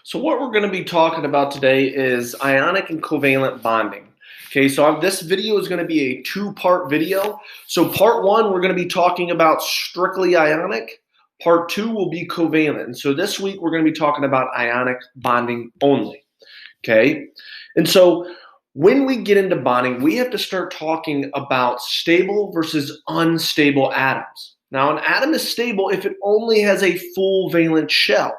So what we're going to be talking about today is ionic and covalent bonding. Okay, so this video is going to be a two-part video. So part one, we're going to be talking about strictly ionic. Part two will be covalent. And so this week, we're going to be talking about ionic bonding only. Okay, and so when we get into bonding, we have to start talking about stable versus unstable atoms. Now, an atom is stable if it only has a full valence shell.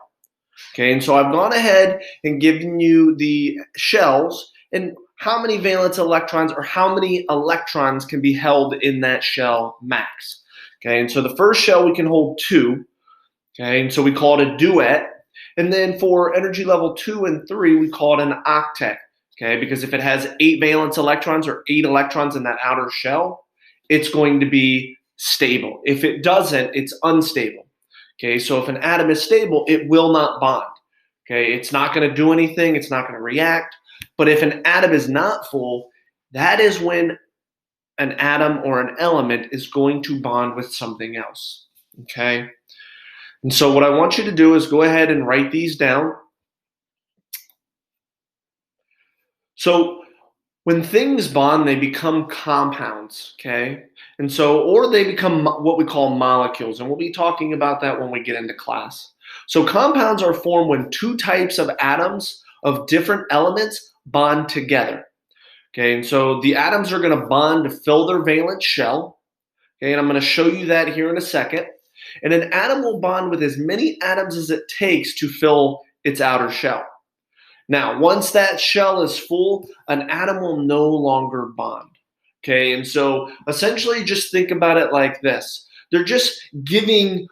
Okay, and so I've gone ahead and given you the shells and how many valence electrons or how many electrons can be held in that shell max. Okay, and so the first shell we can hold 2. Okay, and so we call it a duet. And then for energy level 2 and 3, we call it an octet. Okay, because if it has 8 valence electrons or 8 electrons in that outer shell, it's going to be stable. If it doesn't, it's unstable. Okay, so if an atom is stable, it will not bond. Okay, it's not going to do anything, it's not going to react. But if an atom is not full, that is when an atom or an element is going to bond with something else. Okay, and so what I want you to do is go ahead and write these down. So when things bond, they become compounds, okay? And so, or they become what we call molecules, and we'll be talking about that when we get into class. So compounds are formed when two types of atoms of different elements bond together, okay? And so the atoms are going to bond to fill their valence shell, okay? And I'm going to show you that here in a second. And an atom will bond with as many atoms as it takes to fill its outer shell. Now, once that shell is full, an atom will no longer bond. Okay, and so essentially just think about it like this. They're just giving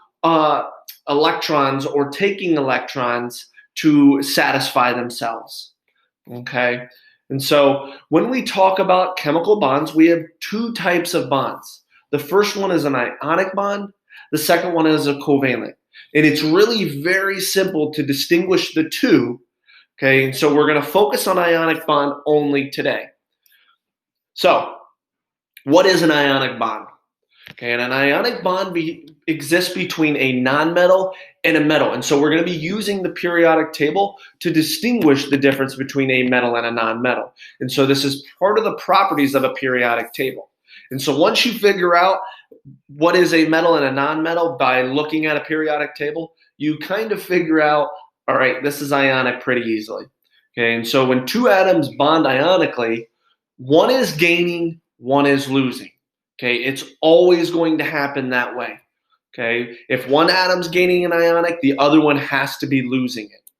electrons or taking electrons to satisfy themselves. Okay, and so when we talk about chemical bonds, we have two types of bonds. The first one is an ionic bond. The second one is a covalent. And it's really very simple to distinguish the two. Okay, and so we're going to focus on ionic bond only today. So, what is an ionic bond? Okay, and an ionic bond exists between a nonmetal and a metal. And so we're going to be using the periodic table to distinguish the difference between a metal and a nonmetal. And so this is part of the properties of a periodic table. And so once you figure out what is a metal and a nonmetal by looking at a periodic table, you kind of figure out, all right, this is ionic pretty easily. Okay, and so when two atoms bond ionically, one is gaining, one is losing. Okay, it's always going to happen that way. Okay, if one atom's gaining an ionic, the other one has to be losing it.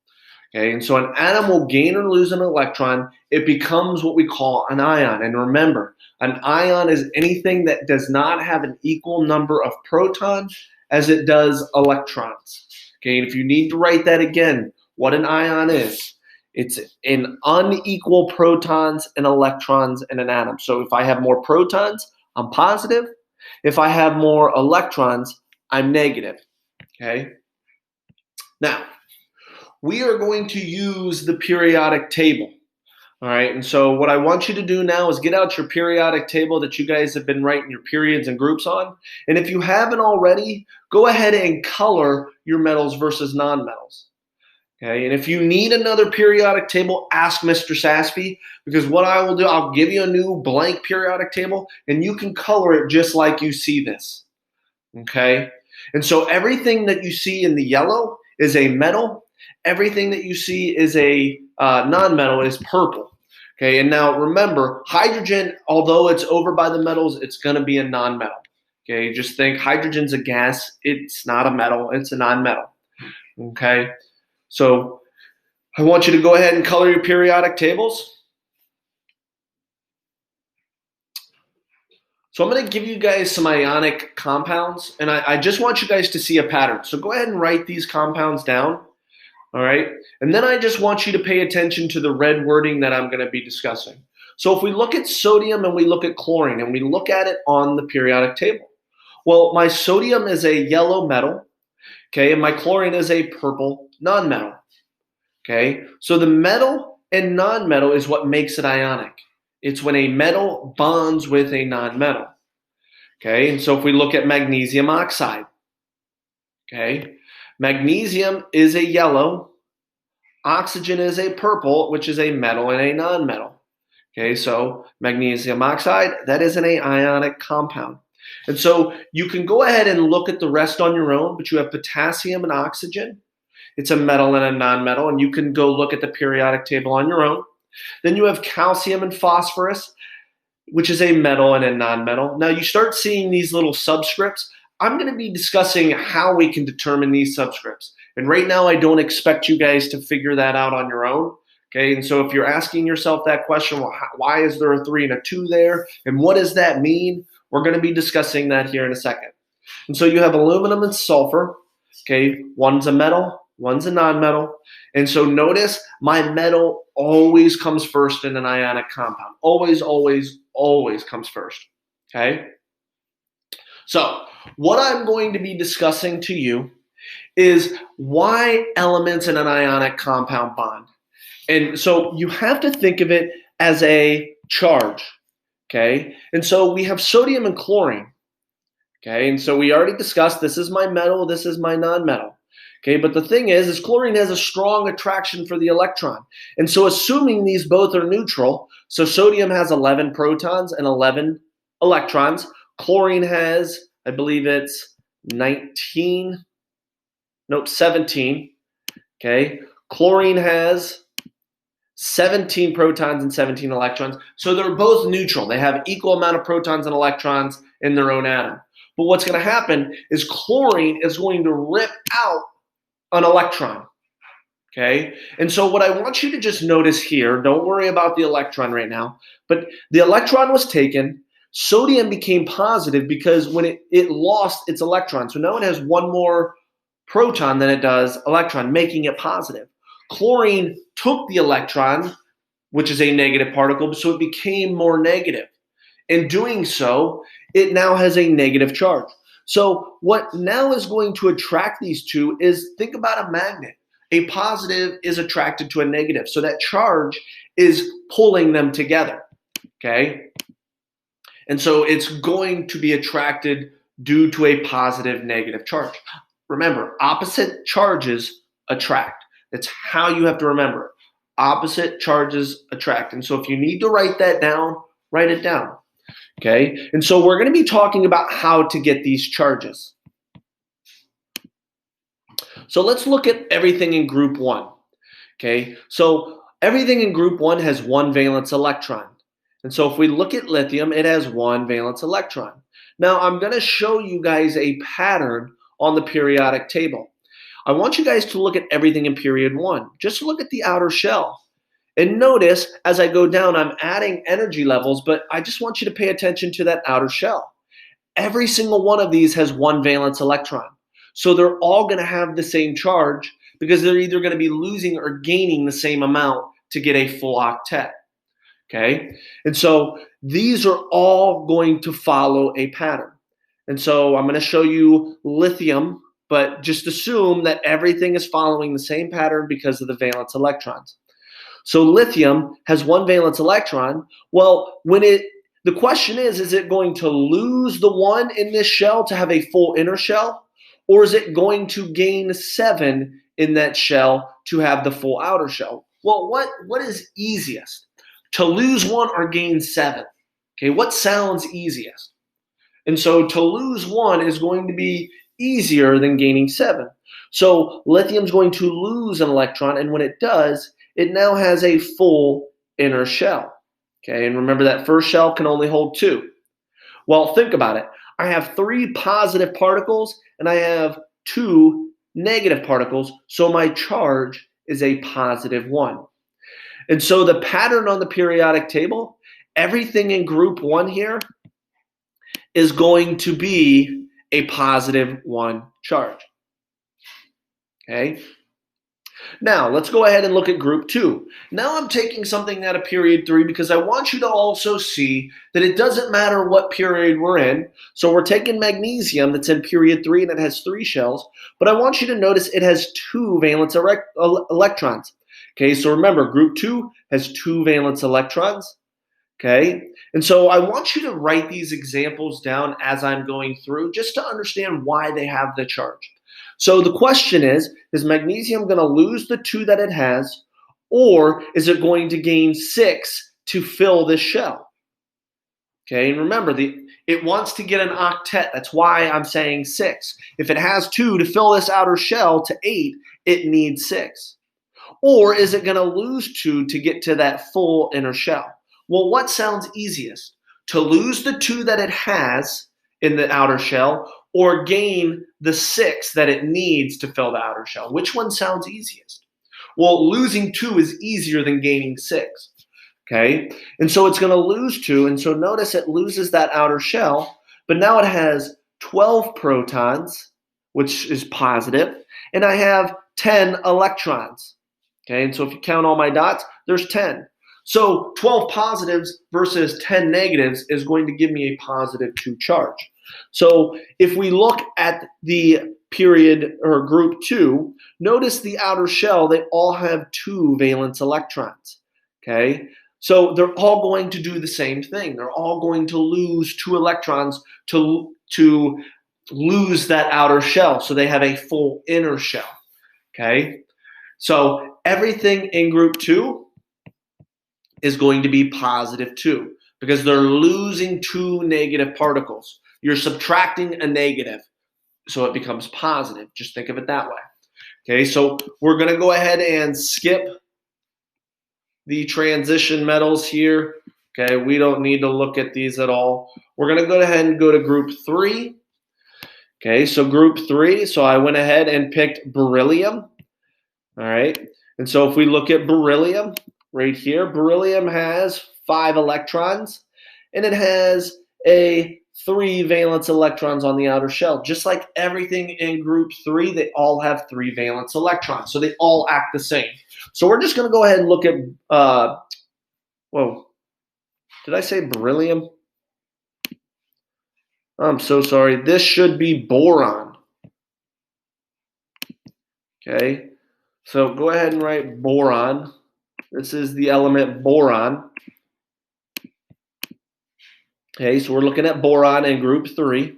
Okay, and so an atom will gain or lose an electron. It becomes what we call an ion. And remember, an ion is anything that does not have an equal number of protons as it does electrons. Okay, and if you need to write that again, what an ion is, it's an unequal protons and electrons in an atom. So if I have more protons, I'm positive. If I have more electrons, I'm negative. Okay. Now, we are going to use the periodic table. All right, and so what I want you to do now is get out your periodic table that you guys have been writing your periods and groups on. And if you haven't already, go ahead and color your metals versus nonmetals. Okay, and if you need another periodic table, ask Mr. Saspy, because what I will do, I'll give you a new blank periodic table, and you can color it just like you see this. Okay, and so everything that you see in the yellow is a metal. Everything that you see is a nonmetal is purple. Okay, and now remember, hydrogen, although it's over by the metals, it's going to be a nonmetal. Okay, just think hydrogen's a gas. It's not a metal. It's a nonmetal. Okay, so I want you to go ahead and color your periodic tables. So I'm going to give you guys some ionic compounds, and I just want you guys to see a pattern. So go ahead and write these compounds down. All right, and then I just want you to pay attention to the red wording that I'm going to be discussing. So if we look at sodium and we look at chlorine and we look at it on the periodic table, well, my sodium is a yellow metal, okay, and my chlorine is a purple nonmetal, okay? So the metal and nonmetal is what makes it ionic. It's when a metal bonds with a nonmetal, okay? And so if we look at magnesium oxide, okay, magnesium is a yellow, Oxygen is a purple, which is a metal and a nonmetal. Okay, so magnesium oxide, that is an ionic compound. And so you can go ahead and look at the rest on your own, but you have potassium and oxygen. It's a metal and a nonmetal, and you can go look at the periodic table on your own. Then you have calcium and phosphorus, which is a metal and a nonmetal. Now you start seeing these little subscripts. I'm going to be discussing how we can determine these subscripts. And right now, I don't expect you guys to figure that out on your own. Okay, and so if you're asking yourself that question, well, why is there a 3 and a 2 there? And what does that mean? We're going to be discussing that here in a second. And so you have aluminum and sulfur. Okay, one's a metal, one's a nonmetal. And so notice my metal always comes first in an ionic compound. Always, always, always comes first. Okay? So what I'm going to be discussing to you is why elements in an ionic compound bond. And so you have to think of it as a charge. Okay? And so we have sodium and chlorine. Okay? And so we already discussed this is my metal, this is my nonmetal. Okay, but the thing is chlorine has a strong attraction for the electron. And so assuming these both are neutral, so sodium has 11 protons and 11 electrons. Chlorine has, I believe it's 17. Okay, chlorine has 17 protons and 17 electrons. So they're both neutral. They have equal amount of protons and electrons in their own atom. But what's going to happen is chlorine is going to rip out an electron. Okay, and so what I want you to just notice here, don't worry about the electron right now, but the electron was taken, sodium became positive because when it lost its electron, so now it has one more proton than it does electron, making it positive. Chlorine took the electron, which is a negative particle, so it became more negative. In doing so, it now has a negative charge. So what now is going to attract these two is, think about a magnet. A positive is attracted to a negative. So that charge is pulling them together, okay? And so it's going to be attracted due to a positive negative charge. Remember, opposite charges attract. That's how you have to remember it. Opposite charges attract. And so if you need to write that down, write it down. Okay, and so we're going to be talking about how to get these charges. So let's look at everything in group 1. Okay, so everything in group 1 has one valence electron. And so if we look at lithium, it has one valence electron. Now I'm going to show you guys a pattern on the periodic table. I want you guys to look at everything in period 1. Just look at the outer shell. And notice as I go down, I'm adding energy levels, but I just want you to pay attention to that outer shell. Every single one of these has one valence electron. So they're all going to have the same charge because they're either going to be losing or gaining the same amount to get a full octet. Okay? And so these are all going to follow a pattern. And so I'm going to show you lithium, but just assume that everything is following the same pattern because of the valence electrons. So lithium has one valence electron. Well, the question is it going to lose the one in this shell to have a full inner shell? Or is it going to gain 7 in that shell to have the full outer shell? Well, what is easiest? To lose 1 or gain 7? Okay, what sounds easiest? And so to lose 1 is going to be easier than gaining 7. So lithium's going to lose an electron, and when it does, it now has a full inner shell. Okay, and remember that first shell can only hold 2. Well, think about it. I have 3 positive particles and I have 2 negative particles, so my charge is a positive 1. And so the pattern on the periodic table, everything in group 1 here is going to be a positive 1 charge. Okay? Now, let's go ahead and look at group 2. Now I'm taking something out of period 3 because I want you to also see that it doesn't matter what period we're in. So we're taking magnesium that's in period 3 and it has 3 shells, but I want you to notice it has 2 valence electrons. Okay, so remember, group 2 has 2 valence electrons. Okay, and so I want you to write these examples down as I'm going through just to understand why they have the charge. So the question is magnesium going to lose the 2 that it has, or is it going to gain 6 to fill this shell? Okay, and remember, it wants to get an octet. That's why I'm saying 6. If it has 2 to fill this outer shell to 8, it needs 6. Or is it going to lose 2 to get to that full inner shell? Well, what sounds easiest? To lose the 2 that it has in the outer shell, or gain the 6 that it needs to fill the outer shell? Which one sounds easiest? Well, losing 2 is easier than gaining 6. Okay, and so it's going to lose 2, and so notice it loses that outer shell, but now it has 12 protons, which is positive, and I have 10 electrons. Okay, and so if you count all my dots, there's 10. So 12 positives versus 10 negatives is going to give me a positive 2 charge. So if we look at the period or group 2, notice the outer shell, they all have 2 valence electrons. Okay, so they're all going to do the same thing. They're all going to lose 2 electrons to lose that outer shell, so they have a full inner shell. Okay, so everything in group 2 is going to be positive 2 because they're losing 2 negative particles. You're subtracting a negative, so it becomes positive. Just think of it that way. Okay, so we're going to go ahead and skip the transition metals here. Okay, we don't need to look at these at all. We're going to go ahead and go to group 3. Okay, so group 3, so I went ahead and picked beryllium. All right, and so if we look at beryllium right here, beryllium has 5 electrons, and it has a 3 valence electrons on the outer shell. Just like everything in group 3, they all have 3 valence electrons, so they all act the same. So we're just going to go ahead and look at, whoa, did I say beryllium? I'm so sorry. This should be boron. Okay, so go ahead and write boron. This is the element boron. Okay, so we're looking at boron in group 3.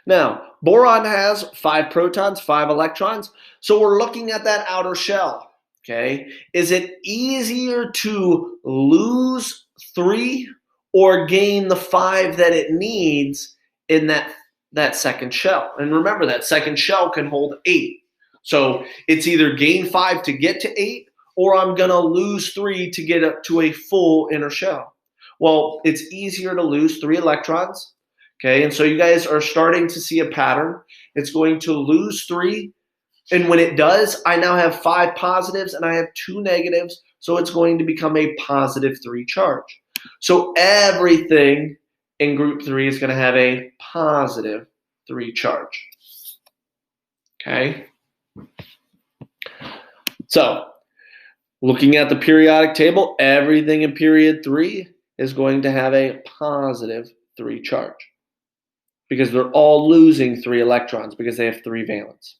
Now, boron has 5 protons, 5 electrons, so we're looking at that outer shell. Okay, is it easier to lose 3 or gain the 5 that it needs in that second shell? And remember, that second shell can hold 8. So it's either gain 5 to get to 8, or I'm going to lose 3 to get up to a full inner shell. Well, it's easier to lose 3 electrons. Okay, and so you guys are starting to see a pattern. It's going to lose 3. And when it does, I now have 5 positives and I have 2 negatives, so it's going to become a positive 3 charge. So everything in group 3 is going to have a positive 3 charge. Okay? So, looking at the periodic table, everything in period 3 is going to have a positive 3 charge because they're all losing 3 electrons because they have 3 valence.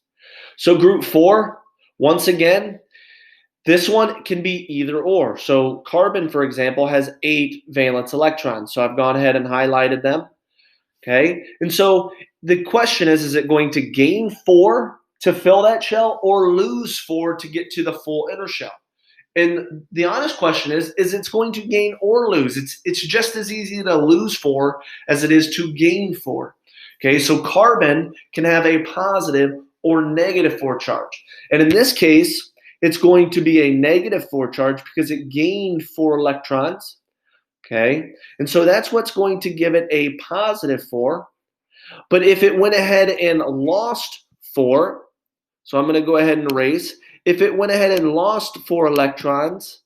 So group 4, once again, this one can be either or. So carbon, for example, has 8 valence electrons. So I've gone ahead and highlighted them. Okay, and so the question is it going to gain 4 to fill that shell or lose 4 to get to the full inner shell? And the honest question is it's going to gain or lose. It's just as easy to lose 4 as it is to gain 4. Okay, so carbon can have a positive or negative 4 charge. And in this case, it's going to be a negative 4 charge because it gained 4 electrons. Okay, and so that's what's going to give it a positive 4. But if it went ahead and lost 4, so I'm going to go ahead and erase. If it went ahead and lost 4 electrons,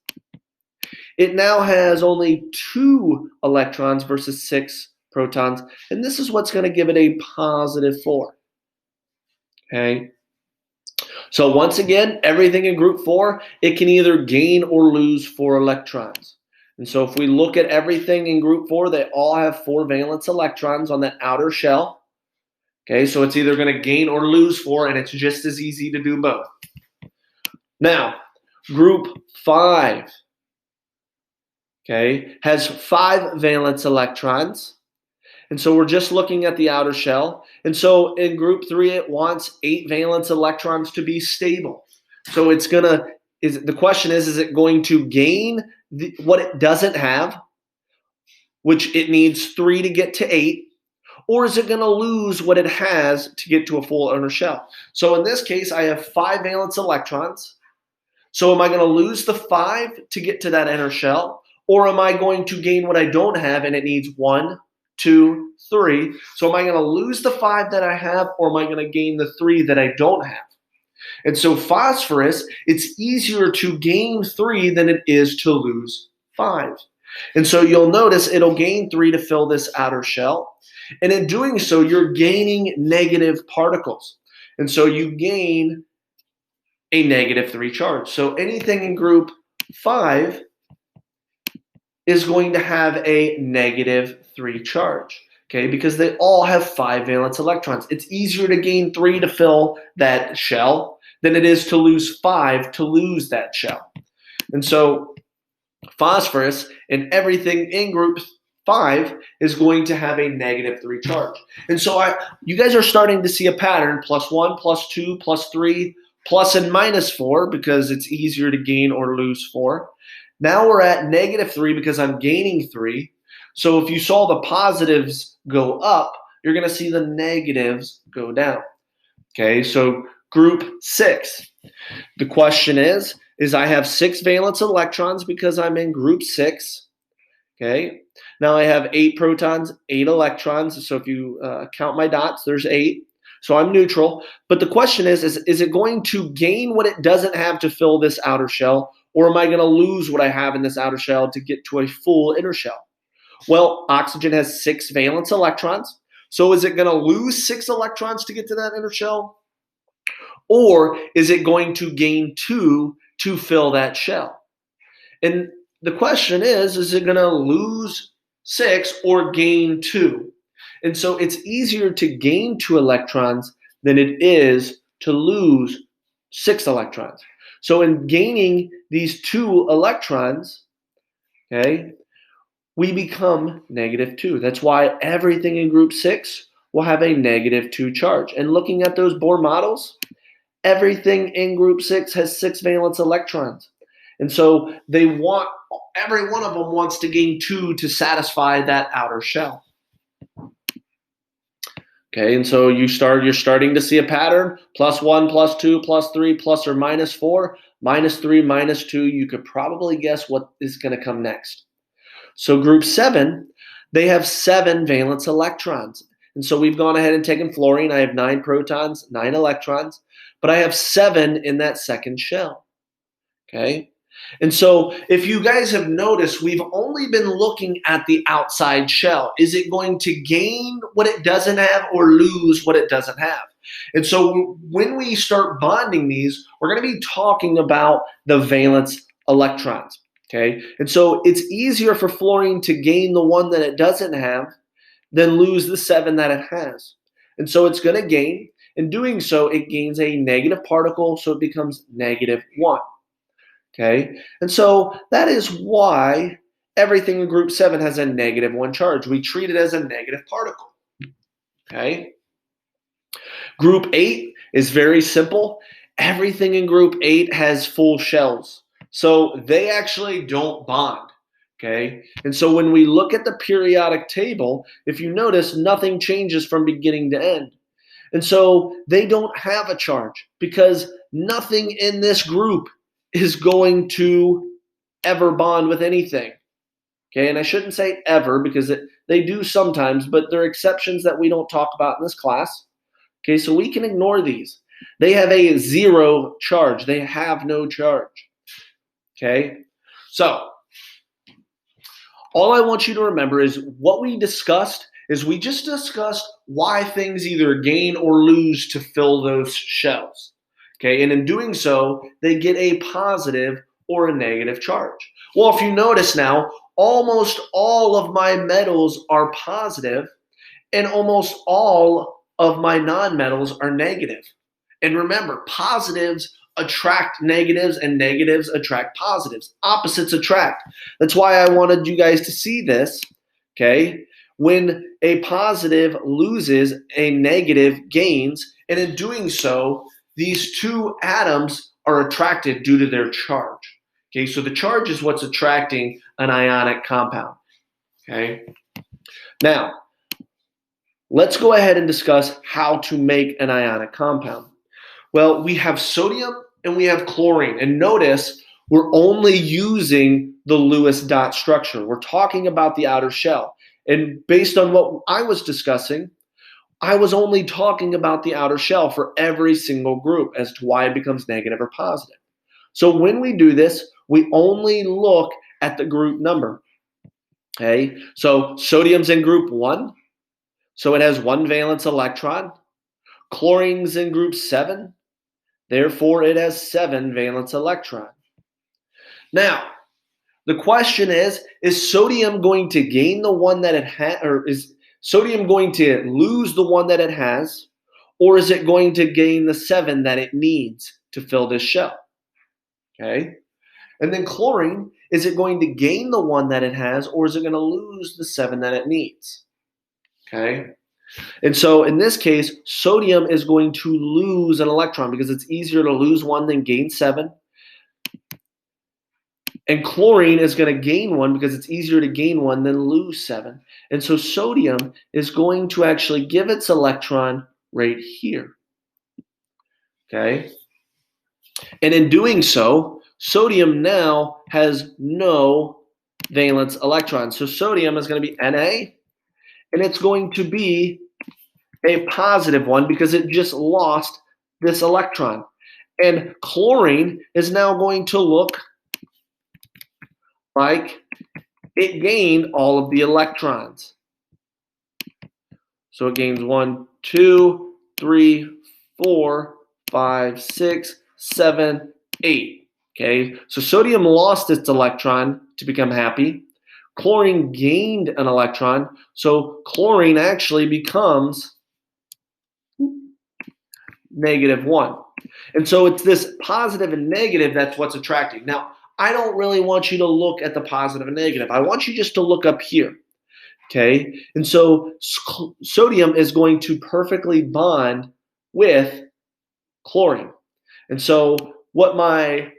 it now has only 2 electrons versus 6 protons. And this is what's going to give it a positive 4. Okay. So once again, everything in group 4, it can either gain or lose 4 electrons. And so if we look at everything in group 4, they all have 4 valence electrons on that outer shell. Okay, so it's either going to gain or lose 4, and it's just as easy to do both. Now, group 5, okay, has 5 valence electrons. And so we're just looking at the outer shell. And so in group 3, it wants 8 valence electrons to be stable. So it's going to, the question is it going to gain what it doesn't have, which it needs 3 to get to 8, or is it going to lose what it has to get to a full inner shell? So in this case, I have 5 valence electrons. So am I going to lose the 5 to get to that inner shell? Or am I going to gain what I don't have and it needs 1, 2, 3? So am I going to lose the 5 that I have, or am I going to gain the 3 that I don't have? And so phosphorus, it's easier to gain 3 than it is to lose 5. And so you'll notice it'll gain 3 to fill this outer shell. And in doing so, you're gaining negative particles. And so you gain a -3 charge. So anything in group 5 is going to have a -3 charge, okay, because they all have 5 valence electrons. It's easier to gain 3 to fill that shell than it is to lose 5 to lose that shell. And so phosphorus and everything in group 5 is going to have a -3 charge. And so you guys are starting to see a pattern: +1, +2, +3, plus and -4, because it's easier to gain or lose 4. Now we're at -3 because I'm gaining 3. So if you saw the positives go up, you're going to see the negatives go down. Okay, so group 6. The question is I have 6 valence electrons because I'm in group 6. Okay, now I have 8 protons, 8 electrons. So if you count my dots, there's 8. So I'm neutral. But the question is it going to gain what it doesn't have to fill this outer shell, or am I going to lose what I have in this outer shell to get to a full inner shell? Well, oxygen has 6 valence electrons. So is it going to lose 6 electrons to get to that inner shell? Or is it going to gain 2 to fill that shell? And the question is it going to lose 6 or gain 2? And so it's easier to gain 2 electrons than it is to lose 6 electrons. So in gaining these 2 electrons, okay, we become -2. That's why everything in group 6 will have a -2 charge. And looking at those Bohr models, everything in group 6 has 6 valence electrons. And so every one of them wants to gain 2 to satisfy that outer shell. Okay, and so you're starting to see a pattern: +1, +2, +3, plus or -4, -3, -2. You could probably guess what is going to come next. So group 7, they have 7 valence electrons. And so we've gone ahead and taken fluorine. I have 9 protons, 9 electrons, but I have 7 in that second shell. Okay? And so if you guys have noticed, we've only been looking at the outside shell. Is it going to gain what it doesn't have or lose what it doesn't have? And so when we start bonding these, we're going to be talking about the valence electrons. Okay? And so it's easier for fluorine to gain the one that it doesn't have than lose the 7 that it has. And so it's going to gain. In doing so, it gains a negative particle, so it becomes -1. Okay, and so that is why everything in group 7 has a -1 charge. We treat it as a negative particle. Okay, group 8 is very simple. Everything in group 8 has full shells, so they actually don't bond. Okay, and so when we look at the periodic table, if you notice, nothing changes from beginning to end. And so they don't have a charge because nothing in this group is going to ever bond with anything. Okay, and I shouldn't say ever because they do sometimes, but there are exceptions that we don't talk about in this class. Okay, so we can ignore these. They have a 0 charge. They have no charge. Okay, so all I want you to remember is what we discussed is we just discussed why things either gain or lose to fill those shells. Okay, and in doing so, they get a positive or a negative charge. Well, if you notice now, almost all of my metals are positive and almost all of my nonmetals are negative. And remember, positives attract negatives and negatives attract positives. Opposites attract. That's why I wanted you guys to see this, okay? When a positive loses, a negative gains, and in doing so, these two atoms are attracted due to their charge. Okay, so the charge is what's attracting an ionic compound. Okay, now let's go ahead and discuss how to make an ionic compound. Well, we have sodium and we have chlorine, and notice we're only using the Lewis dot structure. We're talking about the outer shell. And based on what I was discussing, I was only talking about the outer shell for every single group as to why it becomes negative or positive. So when we do this, we only look at the group number. Okay, so sodium's in group 1, so it has 1 valence electron. Chlorine's in group 7, therefore it has 7 valence electrons. Now, the question is sodium going to gain the one that it has, or is sodium going to lose the one that it has, or is it going to gain the 7 that it needs to fill this shell? Okay. And then chlorine, is it going to gain the one that it has, or is it going to lose the 7 that it needs? Okay. And so in this case, sodium is going to lose an electron because it's easier to lose 1 than gain 7. And chlorine is going to gain 1 because it's easier to gain 1 than lose 7. And so sodium is going to actually give its electron right here. Okay? And in doing so, sodium now has no valence electrons. So sodium is going to be Na, and it's going to be a positive one because it just lost this electron. And chlorine is now going to look like it gained all of the electrons. So it gains 1, 2, 3, 4, 5, 6, 7, 8. Okay, so sodium lost its electron to become happy. Chlorine gained an electron, so chlorine actually becomes -1. And so it's this positive and negative that's what's attracting. Now, I don't really want you to look at the positive and negative. I want you just to look up here, okay? And so sodium is going to perfectly bond with chlorine. And so what my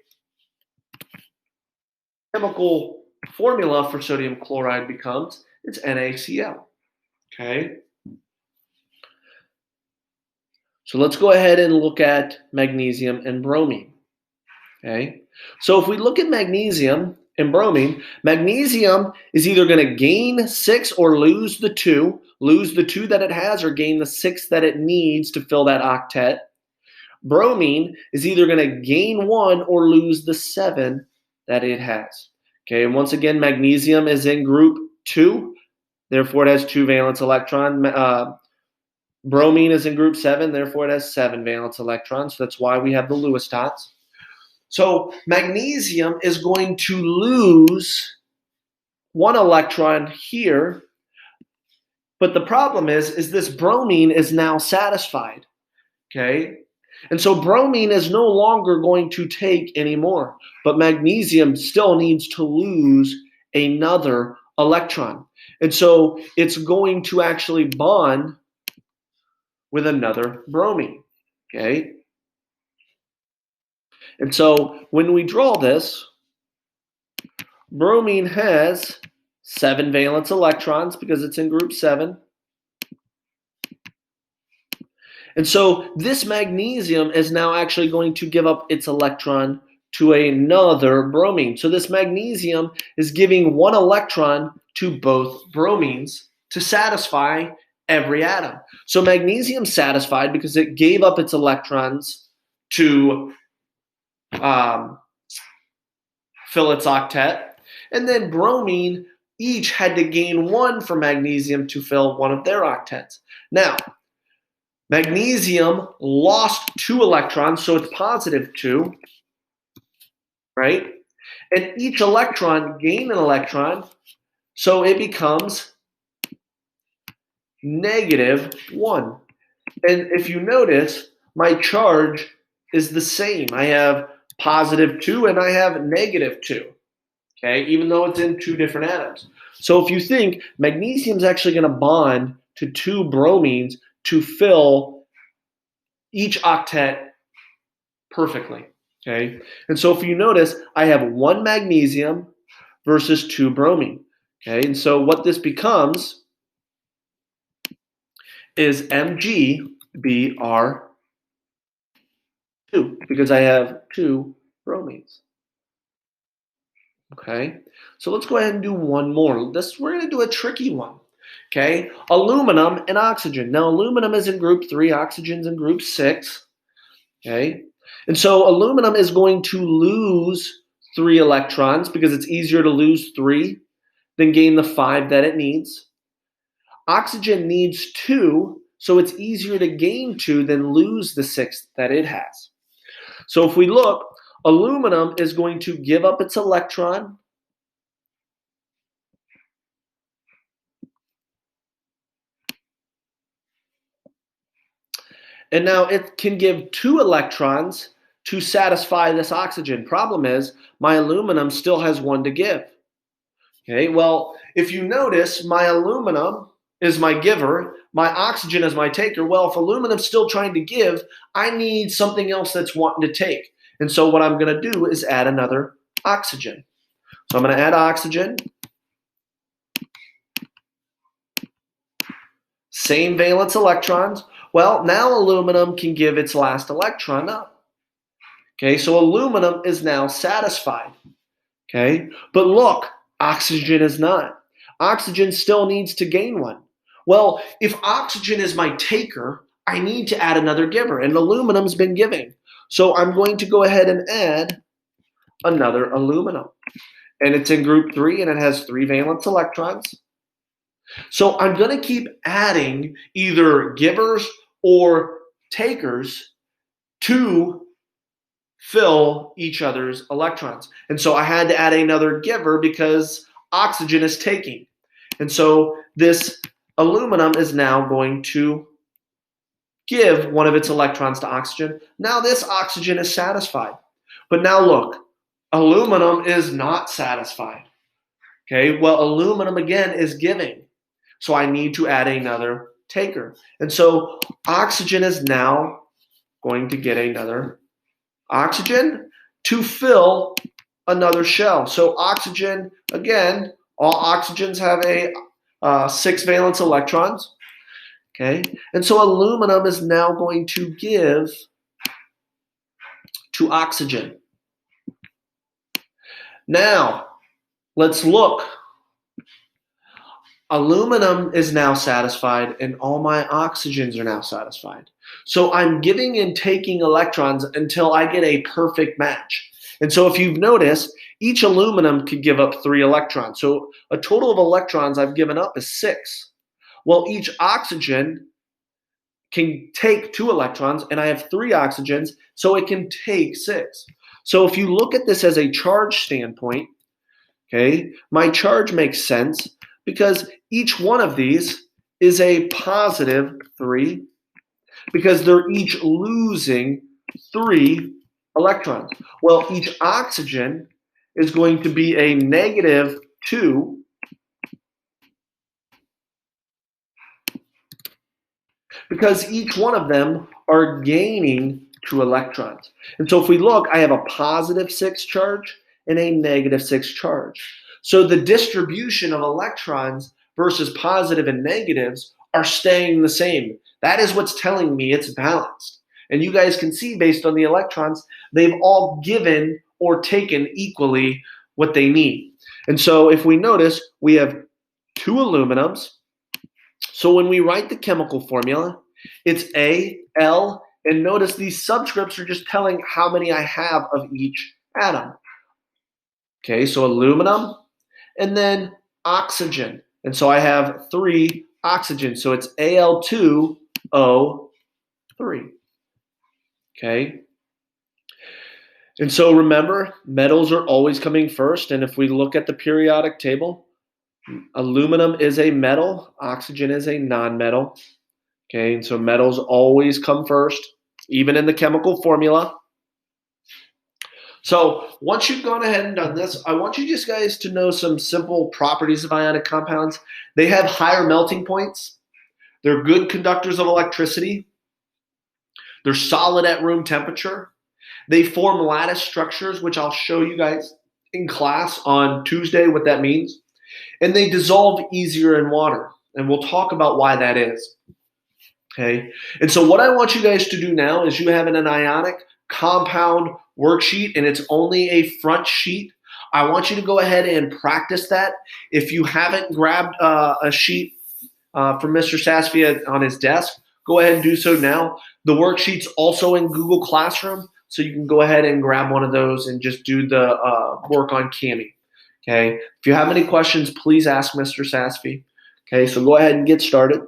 chemical formula for sodium chloride becomes, it's NaCl, okay? So let's go ahead and look at magnesium and bromine, okay? So if we look at magnesium and bromine, magnesium is either going to gain 6 or lose the 2 that it has, or gain the 6 that it needs to fill that octet. Bromine is either going to gain 1 or lose the 7 that it has. Okay, and once again, magnesium is in group 2, therefore it has 2 valence electrons. Bromine is in group 7, therefore it has 7 valence electrons. So that's why we have the Lewis dots. So magnesium is going to lose 1 electron here, but the problem is this bromine is now satisfied, okay? And so bromine is no longer going to take any more, but magnesium still needs to lose another electron. And so it's going to actually bond with another bromine, okay? And so when we draw this, bromine has 7 valence electrons because it's in group 7. And so this magnesium is now actually going to give up its electron to another bromine. So this magnesium is giving 1 electron to both bromines to satisfy every atom. So magnesium satisfied because it gave up its electrons to fill its octet. And then bromine each had to gain 1 for magnesium to fill one of their octets. Now, magnesium lost 2 electrons, so it's +2, right? And each electron gained an electron, so it becomes -1. And if you notice, my charge is the same. I have +2 and I have -2, okay? Even though it's in 2 different atoms. So if you think magnesium is actually going to bond to 2 bromines to fill each octet perfectly, okay? And so if you notice, I have 1 magnesium versus 2 bromine, okay? And so what this becomes is MgBr2 because I have 2 bromines. Okay, so let's go ahead and do one more. We're going to do a tricky one. Okay, aluminum and oxygen. Now, aluminum is in group 3, oxygen's in group 6. Okay, and so aluminum is going to lose 3 electrons because it's easier to lose 3 than gain the 5 that it needs. Oxygen needs 2, so it's easier to gain 2 than lose the 6 that it has. So if we look, aluminum is going to give up its electron. And now it can give 2 electrons to satisfy this oxygen. Problem is, my aluminum still has 1 to give. Okay, well, if you notice, my aluminum is my giver, my oxygen is my taker. Well, if aluminum's still trying to give, I need something else that's wanting to take. And so what I'm going to do is add another oxygen. So I'm going to add oxygen. Same valence electrons. Well, now aluminum can give its last electron up. Okay, so aluminum is now satisfied. Okay, but look, oxygen is not. Oxygen still needs to gain 1. Well, if oxygen is my taker, I need to add another giver, and aluminum's been giving. So I'm going to go ahead and add another aluminum. And it's in group 3, and it has 3 valence electrons. So I'm going to keep adding either givers or takers to fill each other's electrons. And so I had to add another giver because oxygen is taking. And so this aluminum is now going to give 1 of its electrons to oxygen. Now this oxygen is satisfied. But now look, aluminum is not satisfied. Okay, well, aluminum again is giving. So I need to add another taker. And so oxygen is now going to get another oxygen to fill another shell. So oxygen, again, all oxygens have a 6 valence electrons. Okay, and so aluminum is now going to give to oxygen. Now, let's look. Aluminum is now satisfied and all my oxygens are now satisfied. So I'm giving and taking electrons until I get a perfect match. And so if you've noticed, each aluminum could give up 3 electrons. So a total of electrons I've given up is 6. Well, each oxygen can take 2 electrons and I have 3 oxygens, so it can take 6. So if you look at this as a charge standpoint, okay, my charge makes sense because each one of these is a positive 3 because they're each losing 3 electrons. Well, each oxygen is going to be a negative 2 because each one of them are gaining 2 electrons. And so if we look, I have a positive 6 charge and a negative 6 charge. So the distribution of electrons versus positive and negatives are staying the same. That is what's telling me it's balanced. And you guys can see based on the electrons, they've all given or taken equally what they need. And so if we notice, we have 2 aluminums. So when we write the chemical formula, it's A, L, and notice these subscripts are just telling how many I have of each atom. Okay, so aluminum, and then oxygen. And so I have 3 oxygen. So it's Al2O3. Okay. And so remember, metals are always coming first. And if we look at the periodic table, aluminum is a metal, oxygen is a nonmetal. Okay, and so metals always come first, even in the chemical formula. So once you've gone ahead and done this, I want you just guys to know some simple properties of ionic compounds. They have higher melting points. They're good conductors of electricity. They're solid at room temperature. They form lattice structures, which I'll show you guys in class on Tuesday what that means. And they dissolve easier in water. And we'll talk about why that is. Okay. And so what I want you guys to do now is you have an ionic compound worksheet, and it's only a front sheet. I want you to go ahead and practice that. If you haven't grabbed a sheet from Mr. Sasfia on his desk, go ahead and do so now. The worksheet's also in Google Classroom, so you can go ahead and grab one of those and just do the work on Cami. Okay. If you have any questions, please ask Mr. Sasfi. Okay, so go ahead and get started.